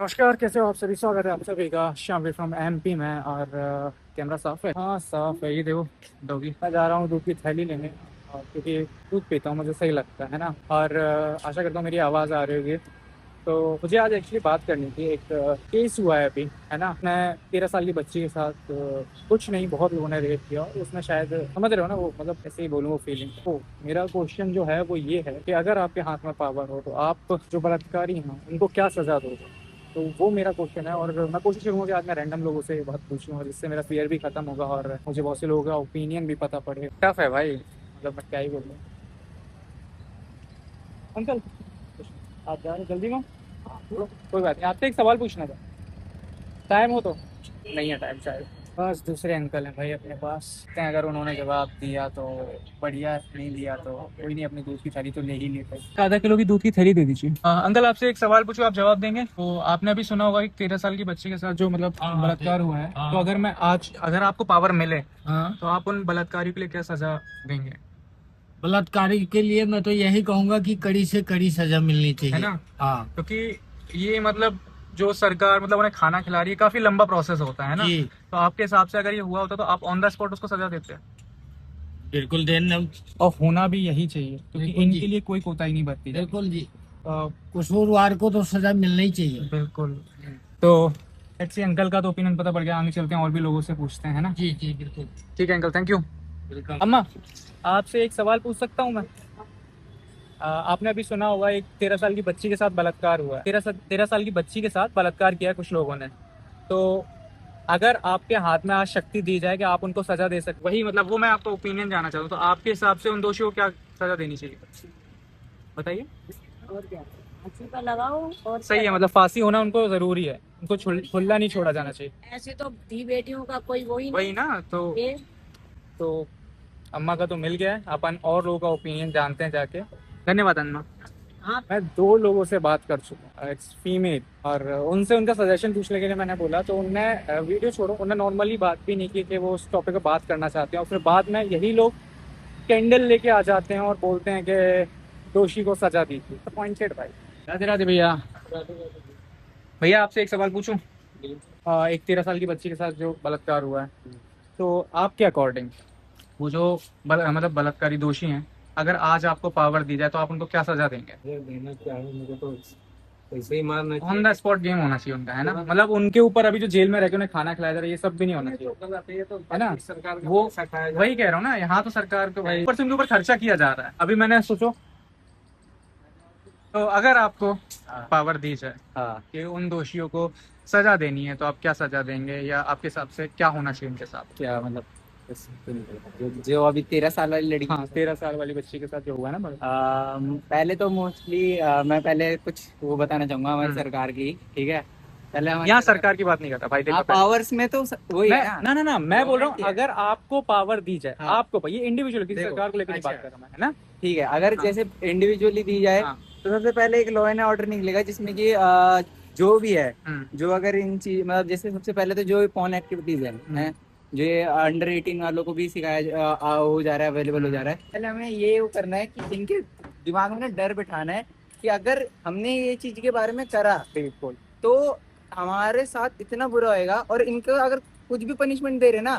नमस्कार, कैसे हो आप सभी। स्वागत है आप सभी का शामिल फ्रॉम एमपी में। और कैमरा साफ है? हाँ साफ है। ये देखो डॉगी। मैं जा रहा हूँ दूध की थैली लेने, और क्योंकि दूध पीता हूँ मुझे सही लगता है ना। और आशा करता हूँ मेरी आवाज़ आ रही होगी। तो मुझे आज एक्चुअली बात करनी थी। एक केस हुआ है अभी, है ना। मैं 13 साल की बच्ची के साथ कुछ नहीं, बहुत लोगों ने रेप किया, और उसमें शायद समझ रहे हो ना वो, मतलब ऐसे ही बोलूँ वो फीलिंग। तो मेरा क्वेश्चन जो है वो ये है कि अगर आपके हाथ में पावर हो तो आप जो बलात्कारी हैं उनको क्या सजा दोगे। तो वो मेरा क्वेश्चन है, और मैं कोशिश करूँगा कि आज मैं रैंडम लोगों से बहुत पूछूँ, जिससे मेरा फियर भी खत्म होगा और मुझे बहुत से लोगों का ओपिनियन भी पता पड़े। टफ है भाई, मतलब मैं क्या ही बोलूँ। अंकल आप जा रहे जल्दी में? कोई बात नहीं, आपसे एक सवाल पूछना था। टाइम हो तो? नहीं है टाइम शायद। बस दूसरे अंकल हैं भाई अपने पास। कहते हैं अगर उन्होंने जवाब दिया तो बढ़िया, नहीं दिया तो कोई नहीं, अपनी दूध की थैली तो ले ही लेते। आधा किलो की दूध की थैली दे दीजिए। अंकल आपसे एक सवाल पूछूं, आप जवाब देंगे? तो आपने अभी सुना होगा कि 13 साल की बच्ची के साथ जो मतलब बलात्कार हुआ है, तो अगर मैं आज, अगर आपको पावर मिले तो आप उन बलात्कारियों के लिए क्या सजा देंगे? बलात्कारी के लिए मैं तो यही कहूंगा कि कड़ी से कड़ी सजा मिलनी है चाहिए। ना? हाँ क्योंकि ये मतलब जो सरकार मतलब उन्हें खाना खिला रही है, काफी लंबा प्रोसेस होता है ना। जी, तो आपके हिसाब से अगर ये हुआ होता तो आप ऑन द स्पॉट उसको सजा देते? बिल्कुल देना। और होना भी यही चाहिए, क्योंकि बिल्कुल इनके जी, लिए कोई कोताही नहीं बरती जाती। बिल्कुल जी। अ, कसूरवार को तो सजा मिलना ही चाहिए। बिल्कुल। तो लेट्स सी, अंकल का तो ओपिनियन पता पड़ गया, आगे चलते हैं और भी लोगों से पूछते हैं, है ना। जी जी, बिल्कुल। ठीक है अंकल, थैंक यू। वेलकम। अम्मा, आपसे एक सवाल पूछ सकता हूँ मैं? आपने अभी सुना होगा एक 13 साल की बच्ची के साथ बलात्कार हुआ है। 13 साल की बच्ची के साथ बलात्कार किया है कुछ लोगों ने। तो अगर आपके हाथ में आज शक्ति दी जाए कि आप उनको सजा दे सकते, वही मतलब वो मैं आपका ओपिनियन जानना चाहता हूँ, तो आपके हिसाब से उन दोषियों को क्या सजा देनी चाहिए, बताइए। और क्या, फांसी का लगाओ और सही क्या है, करो। मतलब फांसी होना उनको जरूरी है, उनको खुला नहीं छोड़ा जाना चाहिए। ऐसे तो धी बेटियों का कोई वो ही वही नहीं। ना। ये तो अम्मा का तो मिल गया है, अपन और लोगों का ओपिनियन जानते हैं जाके। धन्यवाद अम्मा। हाँ, मैं 2 लोगों से बात कर चुका हूँ, इट्स फीमेल, और उनसे उनका सजेशन पूछने के लिए मैंने बोला, तो उनने वीडियो छोड़ो, उन्होंने नॉर्मली बात भी नहीं की कि वो उस टॉपिक पर बात करना चाहते हैं, और फिर बाद में यही लोग कैंडल लेके आ जाते हैं और बोलते हैं कि दोषी को सजा दी थी। अपॉइंटेड भाई। राधे राधे भैया। भैया आपसे एक सवाल पूछूं? एक 13 साल की बच्ची के साथ जो बलात्कार हुआ है, तो आपके अकॉर्डिंग वो जो मतलब बलात्कारी दोषी हैं, अगर आज आपको पावर दी जाए तो आप उनको क्या सजा देंगे? देना क्या है, मुझे तो ऐसे ही मारना ऑन द स्पॉट गेम होना चाहिए उनका, है ना। मतलब उनके ऊपर अभी जो जेल में रह के उन्हें खाना खिलाया जा रहा है, ये सब भी नहीं होना चाहिए, है ना। सरकार वो वही कह रहा हूँ ना, यहाँ तो सरकार को भाई ऊपर से उनके ऊपर खर्चा किया जा रहा है। अभी मैंने सोचो, तो अगर आपको पावर दी जाए कि उन दोषियों को सजा देनी है, तो आप क्या सजा देंगे, या आपके हिसाब से क्या होना चाहिए उनके साथ? क्या मतलब जो अभी 13 साल वाली लड़की। हाँ, 13 साल वाली बच्ची के साथ जो हुआ है ना पहले तो मोस्टली मैं पहले कुछ वो बताना चाहूंगा हमारी हम्म। सरकार की। ठीक है, पहले हमारी यहाँ सरकार की बात नहीं करता भाई, देखो पहले। पावर्स में तो वही मैं है ना। ना ना ना, मैं बोल रहा हूँ Government ही है। अगर आपको पावर दी जाए, हाँ। आपको, ये इंडिविजुअल की देखो, सरकार को लेकर नहीं बात अच्छा। कर रहा मैं, है ना। ठीक है, अगर हाँ। जैसे इंडिविजुअली दी जाए हाँ। तो सबसे पहले एक लॉ एंड ऑर्डर निकलेगा, जिसमें कि जो भी है, जो अगर इन चीज मतलब जैसे सबसे पहले तो जो पॉर्न एक्टिविटीज है जो ये अंडर 18 वालों को भी सिखाया हो जा रहा है, अवेलेबल हो जा रहा है। पहले हमें ये वो करना है कि इनके दिमाग में ना डर बिठाना है कि अगर हमने ये चीज के बारे में करा बिल्कुल। तो हमारे साथ इतना बुरा होएगा। और इनको अगर कुछ भी पनिशमेंट दे रहे ना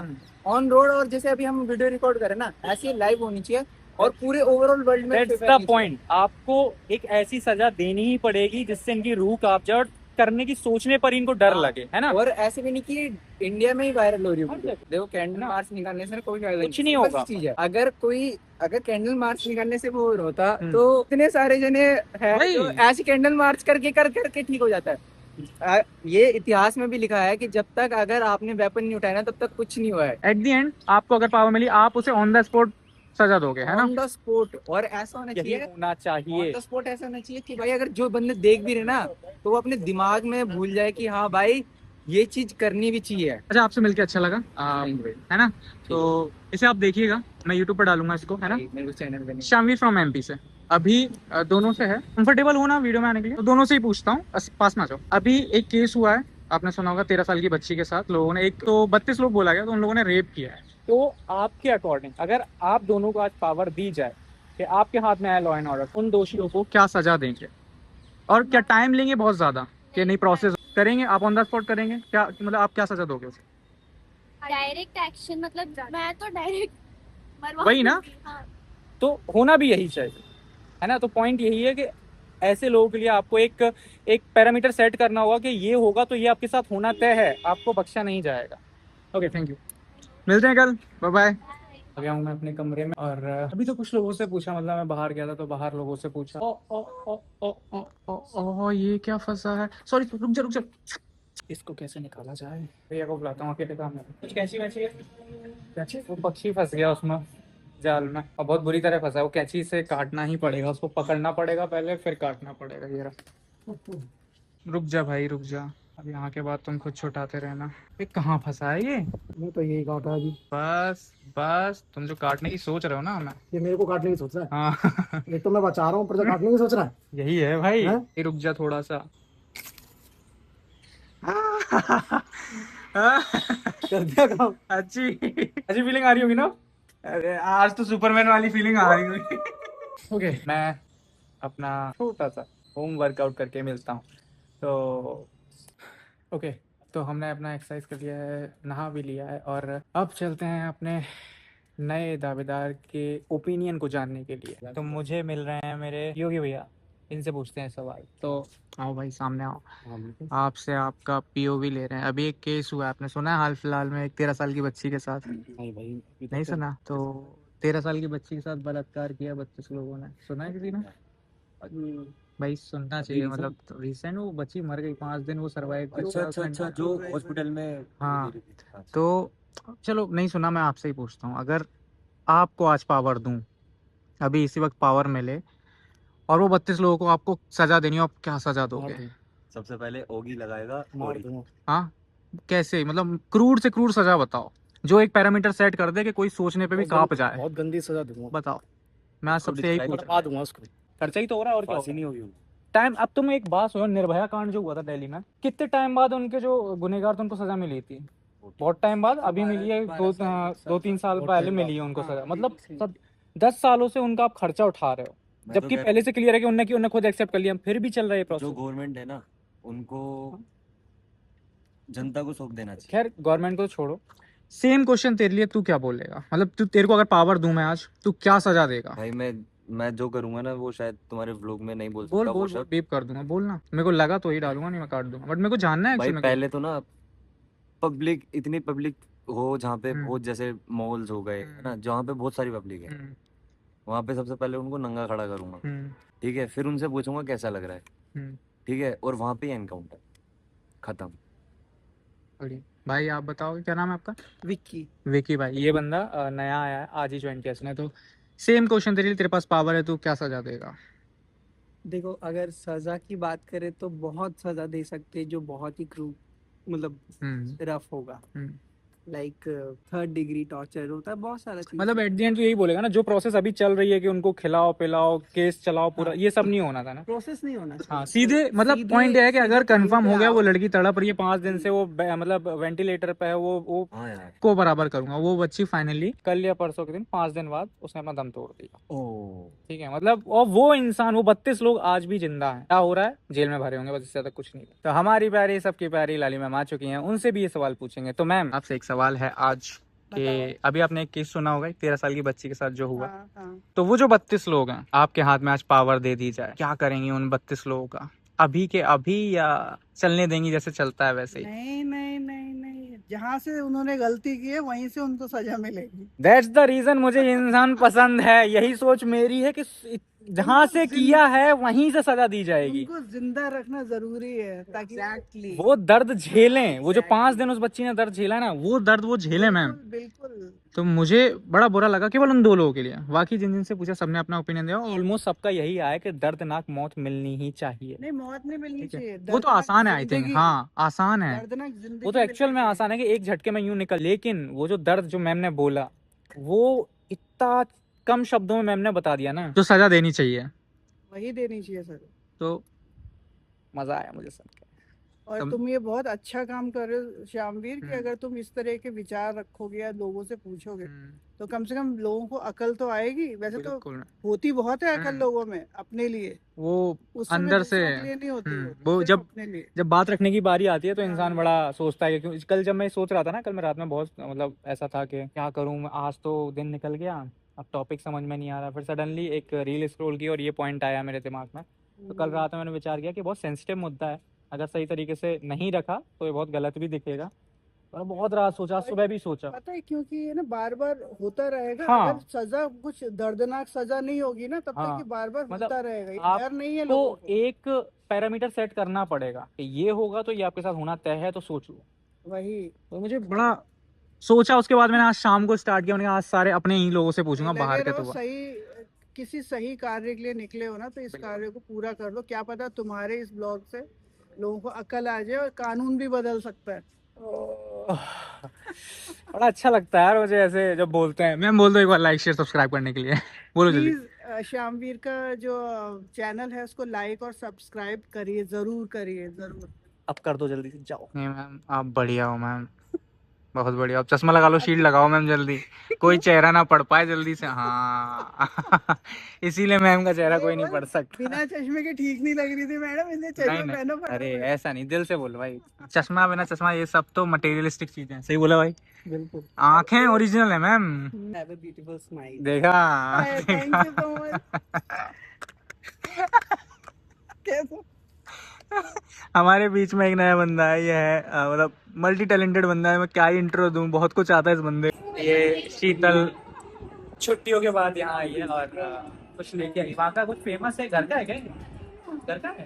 ऑन रोड, और जैसे अभी हम वीडियो रिकॉर्ड करें ना, ऐसी लाइव होनी चाहिए और पूरे ओवरऑल वर्ल्ड में दैट्स द पॉइंट। आपको एक ऐसी सजा देनी ही पड़ेगी जिससे इनकी रूह कांप जाए, और करने की सोचने पर इनको डर लगे, है ना। और ऐसे भी नहीं कि इंडिया में ही वायरल हो रही है। देखो, कैंडल मार्च निकालने से कोई फायदा कुछ नहीं होगा। चीज है, अगर कैंडल मार्च निकालने से वो होता तो इतने सारे जने हैं वही। जो ऐसे कैंडल मार्च करके करके ठीक हो जाता है। ये इतिहास में भी लिखा है कि जब तक अगर आपने वेपन नहीं उठाया ना, तब तक कुछ नहीं हुआ है। एट द एंड आपको अगर पावर मिली, आप उसे ऑन द स्पॉट सजा दोगे, है ना। ऑन द स्पॉट, और ऐसा होना यही चाहिए। होना ऑन चाहिए। द स्पॉट ऐसा होना चाहिए कि भाई अगर जो बंदे देख भी रहे ना, तो वो अपने दिमाग में भूल जाए कि हाँ भाई ये चीज करनी भी चाहिए। अच्छा, आपसे मिलके अच्छा लगा, है ना। तो इसे आप देखिएगा, मैं यूट्यूब पर डालूंगा इसको, है ना। मेरे को चैनल पे नहीं। शामवी फ्रॉम एमपी से। अभी दोनों से है, कंफर्टेबल हो ना वीडियो में आने के लिए, तो दोनों से ही पूछता हूँ, पास में आ जाओ। अभी एक केस हुआ है, आपने सुना होगा, 13 साल की बच्ची के साथ लोगों ने, एक तो 32 लोग बोला गया, तो उन लोगों ने रेप किया है। तो आपके अकॉर्डिंग अगर आप दोनों को आज पावर दी जाए कि आपके हाथ में है लॉ एंड ऑर्डर, उन दोषियों को क्या सजा देंगे, और क्या टाइम लेंगे बहुत ज्यादा कि नहीं प्रोसेस? करेंगे आप ऑन द स्पॉट करेंगे क्या, मतलब आप क्या सजा दोगे उसे? डायरेक्ट एक्शन मतलब मैं तो डायरेक्ट मरवा वही ना? दूंगी, हाँ। तो होना भी यही चाहिए, है ना? तो पॉइंट यही है कि ऐसे लोगों के लिए आपको एक एक पैरामीटर सेट करना होगा कि ये होगा तो ये आपके साथ होना तय है, आपको बख्शा नहीं जाएगा। ओके थैंक यू, मिलते हैं कल, बाय बाय। आ गया हूँ मैं अपने कमरे में और अभी तो कुछ लोगों से पूछा, मतलब मैं बाहर गया था तो बाहर लोगों से पूछा। ओ ओ ओ ओ ओ ओ ओ ये क्या फंसा है, सॉरी रुक जा, इसको कैसे निकाला जाए? भैया को बुलाता हूँ, अकेले काम में कुछ कैंची वैची है? कैंची? वो पक्षी फंस गया उसमें जाल में और बहुत बुरी तरह फंसा है। वो कैंची से काटना ही पड़ेगा, उसको पकड़ना पड़ेगा पहले फिर काटना पड़ेगा। ये रहा, रुक जा भाई रुक जा, अब यहाँ के बाद तुम खुद छुटाते रहना। ये कहाँ फंसा है ये? मैं तो यही काटा अभी। बस बस, तुम जो काटने की सोच रहे हो ना मैं, ये मेरे को काटने की सोच रहा है। हाँ एक तो मैं बचा रहा हूँ पर जो काटने की सोच रहा है। यही है भाई। हैं? ये रुक जा थोड़ा सा। कर दिया काम। अच्छी अच्छी फीलिंग आ रही होगी ना? अरे आज तो सुपरमैन वाली फीलिंग आ रही होगी। ओके मैं अपना छोटा सा होम वर्कआउट करके मिलता हूँ। तो ओके, तो हमने अपना एक्सरसाइज कर लिया है, नहा भी लिया है और अब चलते हैं अपने नए दावेदार के ओपिनियन को जानने के लिए। तो मुझे मिल रहे हैं मेरे योगी भैया, इनसे पूछते हैं सवाल। तो आओ भाई सामने आओ, आपसे आपका पीओवी ले रहे हैं। अभी एक केस हुआ है, आपने सुना है हाल फिलहाल में एक 13 साल की बच्ची के साथ? नहीं भाई अभी तक नहीं तो- सुना? तो 13 साल की बच्ची के साथ बलात्कार किया 32 लोगों ने, सुना है किसी ने? भाई सुनना चाहिए, मतलब रिसेंट वो बच्ची मर गई, 5 दिन वो सर्वाइव अच्छा जो हॉस्पिटल में। हाँ तो चलो नहीं सुना, मैं आपसे ही पूछता हूँ, अगर आपको आज पावर दूं, अभी इसी वक्त पावर मिले और वो 32 लोगों को आपको सजा देनी हो, आप क्या सजा दोगे? सबसे पहले ओगी लगाएगा मार ओरी। दूंगा। हाँ कैसे, मतलब क्रूर से क्रूर सजा बताओ, जो एक पैरामीटर सेट कर दे कि कोई सोचने पे भी कांप जाए। बहुत गंदी सजा दूंगा। बताओ, मैं आज सबसे यही पूछ रहा बता दूंगा उसको। हूँ। खर्चा ही तो हो रहा है और क्या फांसी होगा? नहीं होगी। टाइम, अब तुम एक बात सुनो, निर्भया कांड जो हुआ था दिल्ली में, कितने टाइम बाद उनके जो गुनहगार थे उनको सजा मिली थी? बहुत टाइम बाद, अभी मिली है, 2-3 साल पहले मिली है उनको सजा। मतलब सब 10 सालों से उनका आप खर्चा उठा रहे हो, मैं तो जबकि कह- पहले से क्लियर है कि उन्होंने खुद एक्सेप्ट कर लिया, फिर भी चल रहा है जो प्रोसेस। गवर्नमेंट है ना उनको जनता को सौंप देना चाहिए। खैर गवर्नमेंट को तो छोड़ो, सेम क्वेश्चन तेरे लिए, तू क्या बोलेगा? मतलब तू, तेरे को अगर पावर दूं मैं आज, तू क्या सजा देगा? भाई मैं जो करूंगा ना वो शायद तुम्हारे व्लॉग में नहीं बोल बोल सकता वो बोल शब्द। बीप कर दूंगा, बोलना। मेरे को लगा तो ही डालूंगा, नहीं मैं काट दूंगा, बट मेरे को जानना है भाई एक्चुअली। पहले तो ना पब्लिक, इतनी पब्लिक हो जहाँ पे हम्म। बहुत, जैसे मॉल्स हो गए है ना जहाँ पे बहुत सारी पब्लिक है, वहाँ पे सबसे पहले उनको नंगा खड़ा करूंगा। ठीक है, फिर उनसे पूछूंगा कैसा लग रहा है। ठीक है, और वहाँ पे एनकाउंटर खत्म। भाई आप बताओगे क्या नाम है आपका? विक्की। विकी भाई, ये बंदा नया आया है, आज ही ज्वाइन किया इसने। तो सेम क्वेश्चन तेरे लिए, तेरे पास पावर है, तू क्या सजा देगा? देखो अगर सजा की बात करें तो बहुत सजा दे सकते हैं जो बहुत ही क्रू मतलब रफ होगा, लाइक 3rd डिग्री टॉर्चर होता है, बहुत सारा चीज। मतलब एट द एंड तो यही बोलेगा ना, जो प्रोसेस अभी चल रही है कि उनको खिलाओ पिलाओ केस चलाओ पूरा, ये सब नहीं होना था ना। प्रोसेस नहीं होना चाहिए। हाँ सीधे, मतलब पॉइंट ये है कि अगर कंफर्म हो गया वो लड़की तड़प रही है 5 दिन से, वो मतलब वेंटिलेटर पे है, वो हाँ यार। को बराबर करूंगा। वो बच्ची फाइनली कल या परसों के दिन 5 दिन बाद उसने अपना दम तोड़ दिया। ओ ठीक है, मतलब और वो इंसान, वो 32 लोग आज भी जिंदा हैं। क्या हो रहा है? जेल में भरे होंगे, बस इससे ज्यादा कुछ नहीं। तो हमारी प्यारी, सबकी प्यारी लाली मैम आ चुकी हैं, उनसे भी ये सवाल पूछेंगे। तो मैम आपसे एक सवाल है आज कि अभी आपने एक केस सुना होगा 13 साल की बच्ची के साथ जो हुआ, तो वो जो 32 लोग हैं, आपके हाथ में आज पावर दे दी जाए, क्या करेंगी उन 32 लोगों का? अभी के अभी या चलने देंगी जैसे चलता है वैसे ही? नहीं नहीं नहीं नहीं, जहाँ से उन्होंने गलती की है वहीं से उनको सजा मिलेगी। दैट्स द रीजन मुझे ये इंसान पसंद है। यही सोच मेरी है कि जहाँ से किया है वहीं से सजा दी जाएगी। उनको जिंदा रखना जरूरी है ताकि exactly. वो दर्द झेलें, वो जो 5 दिन उस बच्ची ने दर्द झेला है ना, वो दर्द वो झेले मैम। बिल्कुल। तो मुझे बड़ा बुरा लगा केवल उन 2 लोगों के लिए। बाकी जिन जिन से पूछा सबने अपना ओपिनियन दिया, ऑलमोस्ट सबका यही आया कि दर्दनाक मौत मिलनी ही चाहिए। नहीं मौत नहीं मिलनी चाहिए, वो तो आसान है आई थिंक, हाँ आसान है दर्दनाक जिंदगी वो तो एक्चुअल में आसान है कि एक झटके में यूं निकल, लेकिन वो जो दर्द जो मैम ने बोला वो इतना कम शब्दों में मैम ने बता दिया ना, जो सजा देनी चाहिए वही देनी चाहिए सर। तो मजा आया मुझे सुन के। और तुम- तुम ये बहुत अच्छा काम कर रहे हो श्यामवीर कि अगर तुम इस तरह के विचार रखोगे या लोगों से पूछोगे तो कम से कम लोगों को अकल तो आएगी। वैसे तो बिल्कुल होती बहुत है अकल हम्म। लोगों में अपने लिए, वो उस समय अंदर से दूसरों के लिए नहीं होती, वो सिर्फ जब अपने लिए। जब बात रखने की बारी आती है तो इंसान हाँ। बड़ा सोचता है। क्योंकि कल जब मैं सोच रहा था ना, कल मैं रात में बहुत मतलब ऐसा था कि क्या करूं, आज तो दिन निकल गया, अब टॉपिक समझ में नहीं आ रहा। फिर सडनली एक रील स्क्रॉल की और ये पॉइंट आया मेरे दिमाग में। तो कल रात में मैंने विचार किया कि बहुत सेंसिटिव मुद्दा है, अगर सही तरीके से नहीं रखा तो ये बहुत गलत भी दिखेगा। और बहुत रात सोचा, सुबह भी सोचा। पता है क्योंकि ये ना बार बार होता रहेगा। हाँ। अगर सजा कुछ दर्दनाक सजा नहीं होगी ना तब तक हाँ। ये बार बार मतलब होता रहेगा। ये डर नहीं है आपको लोगों को। एक पैरामीटर सेट करना पड़ेगा कि ये होगा तो ये आपके साथ होना तय है, तो सोचो। वही तो मुझे बड़ा सोचा, उसके बाद मैंने आज शाम को स्टार्ट किया। मैंने कहा आज सारे अपने ही लोगों से पूछूंगा बाहर लगे के रहो तो। सही, किसी सही कार्य के लिए निकले हो ना तो इस कार्य को पूरा कर लो। क्या पता तुम्हारे इस ब्लॉग से लोगों को अकल आ जाए और कानून भी बदल सकता है। बड़ा अच्छा लगता है यार मुझे ऐसे जब बोलते हैं। मैम बोल दो एक बार लाइक शेयर सब्सक्राइब करने के लिए। बोलो जल्दी। प्लीज श्यामवीर का जो चैनल है उसको लाइक और सब्सक्राइब करिए, जरूर करिए, जरूर। अब कर दो जल्दी से, जाओ। नहीं मैम आप बढ़िया हो मैम, बहुत बढ़िया। अब चश्मा लगा लो, शील्ड लगाओ मैम जल्दी, कोई चेहरा ना पढ़ पाए जल्दी से। हाँ इसीलिए मैम का चेहरा कोई नहीं पढ़ सकता। बिना चश्मे के ठीक नहीं लग रही थी मैडम, इसलिए चश्मा नहीं पहनो। नहीं, अरे ऐसा नहीं, दिल से बोलो भाई। चश्मा बिना चश्मा ये सब तो मटेरियलिस्टिक चीजें हैं। सही बोला भाई। बिल्कुल। आंखें ओरिजिनल है ma'am. Have a beautiful smile. देखा थैंक यू सो मच। कैसे? हमारे बीच में एक नया बंदा है, ये है मतलब मल्टी टैलेंटेड बंदा है। मैं क्या ही इंट्रो दूं, बहुत कुछ आता है इस बंदे। ये शीतल छुट्टियों के बाद यहाँ आई है और कुछ लेके आई। वहाँ का कुछ फेमस है, घर का है क्या? घर का है,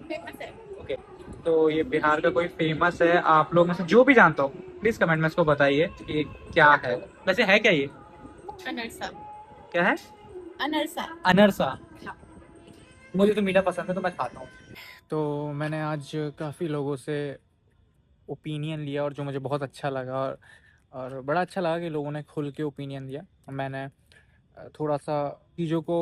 फेमस है। ओके। तो ये बिहार का कोई फेमस है, आप लोग में से जो भी जानता हो प्लीज कमेंट में इसको बताइए कि क्या है। वैसे है क्या ये? अनरसा। क्या है? अनरसा। अनरसा। मुझे तो मीठा पसंद है तो मैं खाता हूँ। तो मैंने आज काफ़ी लोगों से ओपिनियन लिया और जो मुझे बहुत अच्छा लगा और बड़ा अच्छा लगा कि लोगों ने खुल के ओपिनियन दिया। मैंने थोड़ा सा चीज़ों को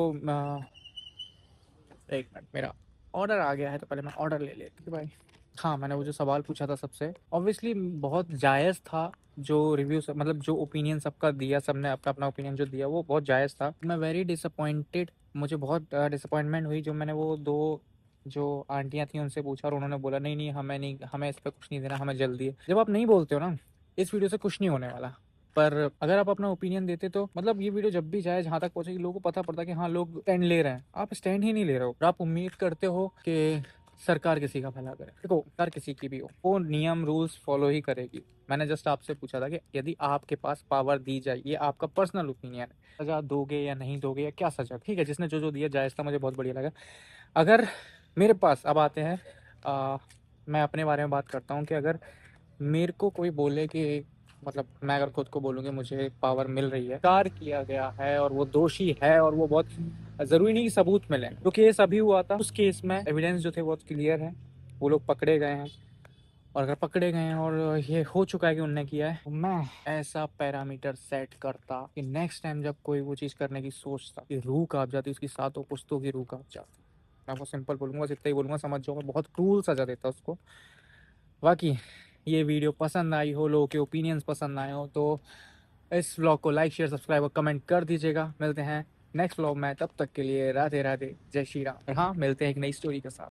एक मिनट, मेरा ऑर्डर आ गया है तो पहले मैं ऑर्डर ले लेती भाई। हाँ, मैंने वो जो सवाल पूछा था सबसे, ऑब्वियसली बहुत जायज़ था। जो रिव्यू मतलब जो ओपिनियन सबका दिया, सबने अपना अपना ओपिनियन जो दिया वो बहुत जायज़ था। मैं वेरी डिसअपॉइंटेड, मुझे बहुत डिसअपॉइंटमेंट हुई जो मैंने वो दो जो आंटियाँ थी उनसे पूछा और उन्होंने बोला नहीं नहीं हमें नहीं, हमें इस पर कुछ नहीं देना, हमें जल्दी है। जब आप नहीं बोलते हो ना, इस वीडियो से कुछ नहीं होने वाला। पर अगर आप अपना ओपिनियन देते तो मतलब ये वीडियो जब भी जाए जहाँ तक पहुँचेगी, लोगों को पता पड़ता कि हाँ लोग स्टैंड ले रहे हैं। आप स्टैंड ही नहीं ले रहे हो, आप उम्मीद करते हो कि सरकार किसी का भला करे। देखो सरकार किसी की भी हो, वो नियम रूल्स फॉलो ही करेगी। मैंने जस्ट आपसे पूछा था कि यदि आपके पास पावर दी जाए, ये आपका पर्सनल ओपिनियन है, सजा दोगे या नहीं दोगे या क्या सजा, ठीक है, जिसने जो जो दिया जायज़ था, मुझे बहुत बढ़िया लगा। अगर मेरे पास अब आते हैं मैं अपने बारे में बात करता हूँ कि अगर मेरे को कोई बोले कि मतलब मैं अगर खुद को बोलूँ कि मुझे पावर मिल रही है, कार किया गया है और वो दोषी है और वो बहुत ज़रूरी नहीं कि सबूत मिले। तो केस अभी हुआ था, उस केस में एविडेंस जो थे बहुत क्लियर है, वो लोग पकड़े गए हैं। और अगर पकड़े गए हैं और ये हो चुका है कि उनने किया है, तो मैं ऐसा पैरामीटर सेट करता कि नेक्स्ट टाइम जब कोई वो चीज़ करने की सोचता कि रूह कांप जाती, उसकी सातों पुश्तों की रूह कांप जाती। मैं वो सिंपल बोलूँगा, बस इतना ही बोलूँगा, समझ जाओ, मैं बहुत क्रूल सजा देता उसको। बाकी ये वीडियो पसंद आई हो, लोगों के ओपिनियंस पसंद आए हो तो इस व्लॉग को लाइक शेयर सब्सक्राइब और कमेंट कर दीजिएगा। मिलते हैं नेक्स्ट व्लॉग में, तब तक के लिए राधे राधे, जय श्री राम। हाँ, मिलते हैं एक नई स्टोरी के साथ।